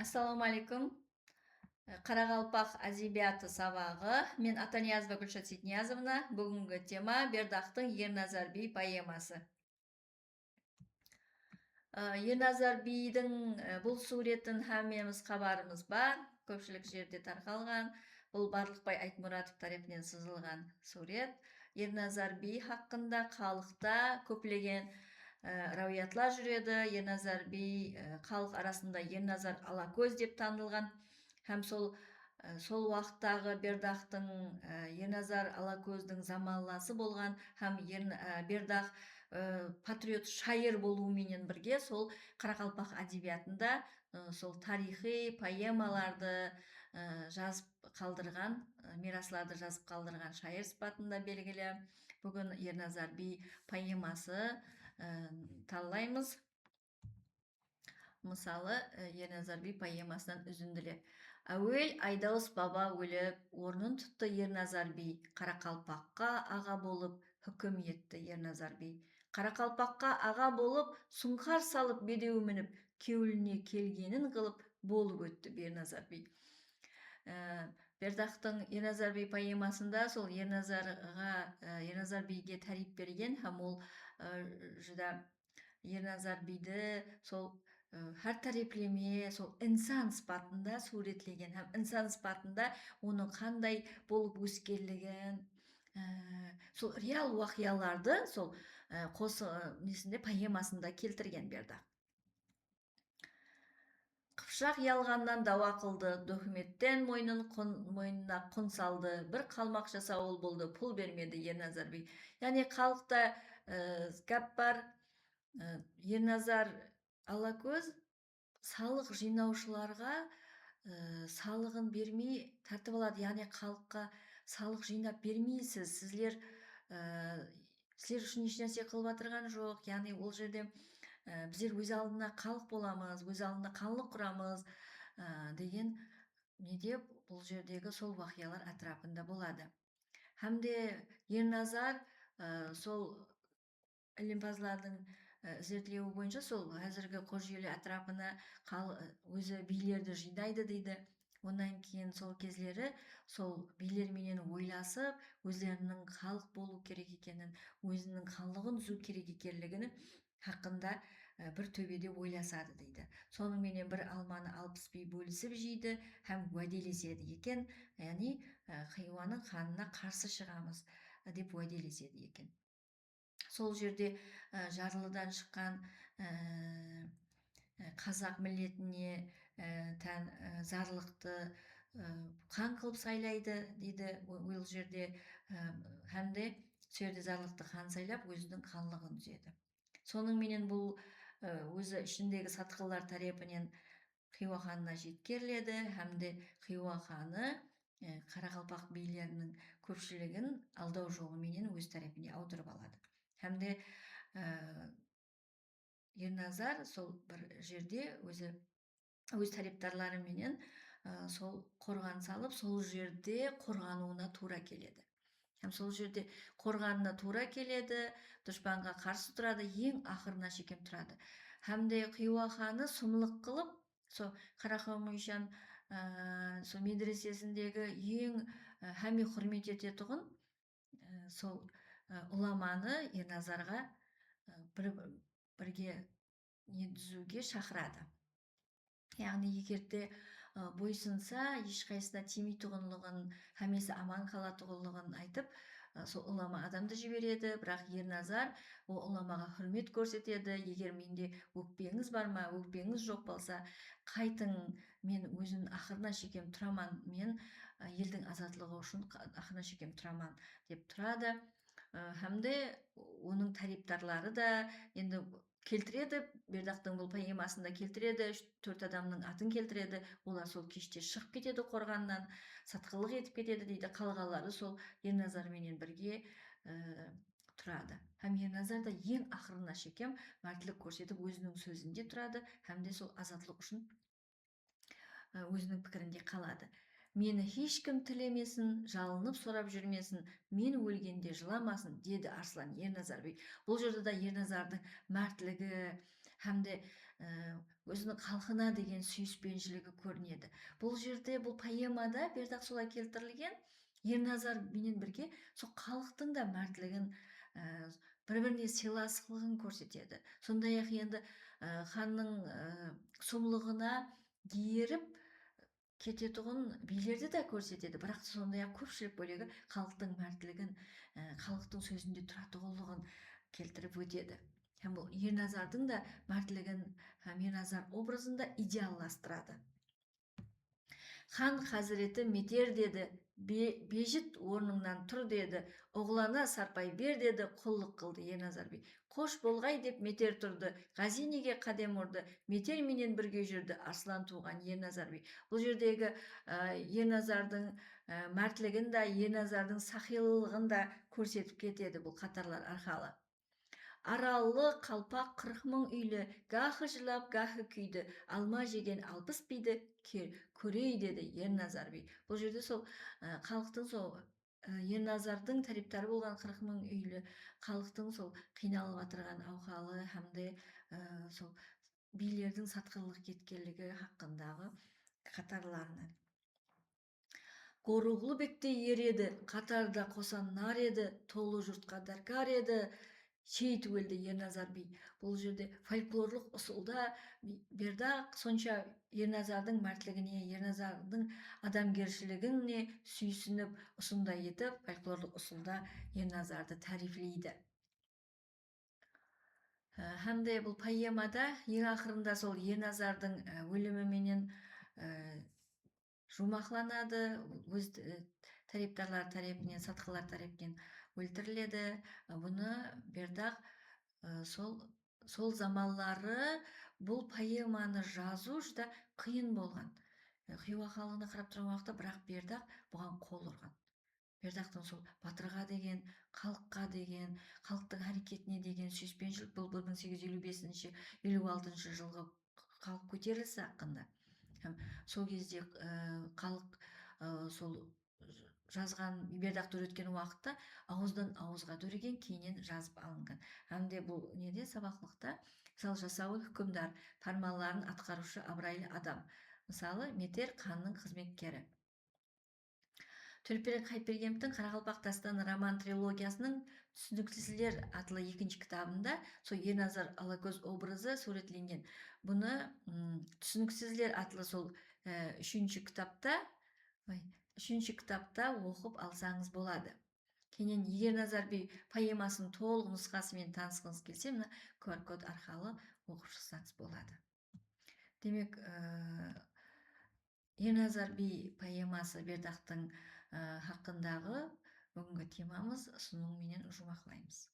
Ассалаумалейкум. Қарақалпақ әдебиеті сабағы. Мен Атаниязова Гүлшат Сейтниязовна. Бүгінгі тема Бердақтың Ерназар би поэмасы. Ерназар бидің бұл суретін һәммеміз хабарымыз бар. Көпшілік жерде тарқалған. Бұл Барлықбай Айтмұратов тарапынан сызылған сурет. Ерназар би хақында халықта көптеген рауиятлар жүреді. Ерназар би халық арасында Ерназар Алакөз деп танылған. Һәм сол уақыттағы Бердақтың Ерназар Алакөздің заманласы болған, һәм Бердақ патриот шайыр болуыменен бірге сол Қарақалпақ әдебиетінде сол тарихи поэмаларды жазып қалдырған, мирасларды жазып қалдырған шайыр сипатында белгілі. Бүгін Ерназар би поэмасы талдаймыз. Мысалы, Ерназар би поэмасынан үзінділер. Әуел Айдауыс баба өліп, орнын тұтты Ерназар би. Қарақалпаққа аға болып, хүкім етті Ерназар би. Қарақалпаққа аға болып, сұңқар салып бедеу мініп, кеуіліне келгенін қылып, болып өтті Ерназар би. Бердақтың Ерназар би поэмасында сол Ерназар биге тәріп берген, һәм ол жүда Ерназар биді сол һәр тәреплеме сол инсан сипатында суретлеген, һәм инсан сипатында оның қандай болып өскенлігін, сол реал уақияларды сол поэмасында келтірген Бердақ. Қыпшақ ялғаннан дауа қылды, дөхметтен мойнына құн салды, бір қалмақ жасауыл болды, пұл бермеді Ерназар би. Яғни халықта гәп бар, Ерназар Алакөз салық жинаушыларға салығын бермей тартып алады. Яғни халыққа салық жинап бермейсіз, сіздер үшін ешнәрсе қылып отырған жоқ. Яғни ол жерде біздер өз алдына халық боламыз, өз алдына халық құрамыз деген неде бұл жердегі сол уақиялар атрапында болады. Һәм де Ерназар сол ілімпазлардың зерттеуі бойынша сол қазіргі Қожелі атрапына өзі билерді жинайды дейді. Онан кейін сол кезлері сол билерменен ойласып, өздерінің халық болу керек екенін, өзінің халығын түзу керек екенлігін хақында бір төбеде ойласады дейді. Сонымен бір алманы 60 би бөлісіп жейді һәм уәделеседі екен, яғни Хиуаның ханына қарсы шығамыз деп уәделеседі екен. Сол жерде жарлыдан шыққан қазақ миллетіне тән зарлықты хан қылып сайлайды дейді ол жерде, һәм де сол жерде зарлықты хан сайлап өзінің ханлығын түзеді. Соның менен бұл өзі ішіндегі сатқылар тарапынан Хиуа ханына жеткеріледі, һәм де Хиуа ханы Қарақалпақ билерінің көпшілігін алдау жолыменен өз тарапына аударып алады. Һәм де Ерназар сол бір жерде өз тарептарларыменен сол қорған салып, сол жерде қорғануына тура келеді. Һәм сол жерде қорғанына тура келеді, дұшпанға қарсы тұрады, ең ақырына шекем тұрады. Һәм де Хиуа ханы сұмлық қылып, сол Қарахамойшан сол медресесіндегі ең һәме құрмет ететұғын сол ұламаны Ерназарға бірге түзуге шақырады. Яғни егерде бойсынса, ешқайсына тимейтұғынлығын, һәмесі аман қалатұғынлығын айтып, сол ұлама адамды жібереді, бірақ Ерназар ол ұламаға хүрмет көрсетеді. Егер менде өкпеңіз бар ма, өкпеңіз жоқ болса, қайтың, мен өзім ақырына шекем тұраман, мен елдің азатлығы үшін ақырына шекем тұраман деп тұрады. Һәм де оның тарептарлары да енді келтіреді, Бердақтың бұл поэмасында келтіреді, 4 адамның атын келтіреді, олар сол кеште шығып кетеді қорғаннан, сатқылық етіп кетеді дейді, қалғалары сол Ерназарменен бірге тұрады. Һәм Ерназар да ең ақырына шекем мәртілік көрсетіп өзінің сөзінде тұрады, һәм де сол азатлық үшін өзінің пікірінде қалады. Мені ешкім тілемесін, жалынып сорап жүрмесін, мен өлгенде жыламасын, деді Арслан Ерназар би. Бұл жерде де Ерназардың мәртілігі, һәм де өзінің халқына деген сүйіспеншілігі көрінеді. Бұл жерде, бұл поэмада бердақ солай келтірілген, Ерназар менен бірге сол халықтың да мәртілігін, бір-біріне сыйластығын көрсетеді. Сондай-ақ енді ханның сұмлығына еріп кететұғын билерді да көрсетеді, бірақ сондай-ақ көпшілік бөлігі халықтың мәртілігін, халықтың сөзінде тұратұғылығын келтіріп өтеді. Һәм бұл Ерназардың да мәртілігін һәм Ерназар образын да идеалластырады. Хан хазіреті метер деді, бежіт орныңнан тұр деді, оғлана сарпай бер деді, құллық қылды Ерназар би. Қош болғай деп метер тұрды, ғазинеге қадем ұрды, метер менен бірге жүрді, арслан туған Ерназар би. Бұл жердегі Ерназардың мәртілігін да, Ерназардың сақилылығын да көрсетіп кетеді бұл қатарлар арқалы. Араллы қалпақ 40 мың үйлі, гахы жылап, гахы күйді, алма жеген 60 биді көрей деді Ерназар би. Бұл жерде сол халықтың сол Ерназардың тариптары болған 40 мың үйлі халықтың сол қиналып атырған ауқалы һәмде сол билердің сатқырлық кеткенлігі хақындағы қатарларынан. Қоруғлы бекте ереді, қатарда қосан нар еді, толы жұртқа даркар еді, шей түгелді Ерназар би. Бұл жерде фольклорлық ұсылда бердақ сонша Ерназардың мәртілігіне, Ерназардың адамгершілігіне сүйсініп, ұсында етіп, фольклорлық ұсылда Ерназарды тарифлейді. Һәмде бұл поэмада ең ақырында сол Ерназардың өліміменен жұмақланады, өз тариптарлар тарапынан, сатқылар тарапынан өлтіріледі. Бұны бердақ сол заманлары бұл поэманы жазу жүда қиын болған. Хиуа халқына қарап тұрған уақытта, бірақ бердақ бұған қол ұрған. Бердақтың сол батырға деген, халыққа деген, халықтың әрекетіне деген сүйіспеншілік бұл 1855-56 жылғы халық көтерілісі хақында. Сол кезде халық сол жазған бердақты өткен уақытта ауыздан ауызға дөреген, кейіннен жазып алынған. Һәмде бұл неде сабақлықта мысалы жасауыл хүкімдар фарманларын атқарушы абырайлы адам. Мысалы метер ханның қызметкері. Төлепберген Қайырбергеновтың Қарақалпақ дастаны роман трилогиясының түсініксіздер атлы 2-ші кітабында сол Ерназар Алакөз образы суретленген. Бұны түсініксіздер атлы сол 3-ші кітапта оқып алсаңыз болады. Кейіннен Ерназар би поэмасының толық нұсқасымен танысқыңыз келсе, мына QR-код арқылы оқып шықсаңыз болады. Демек, Ерназар би поэмасы бердақтың хақындағы бүгінгі темамыз ұсынуменен жұмақлаймыз.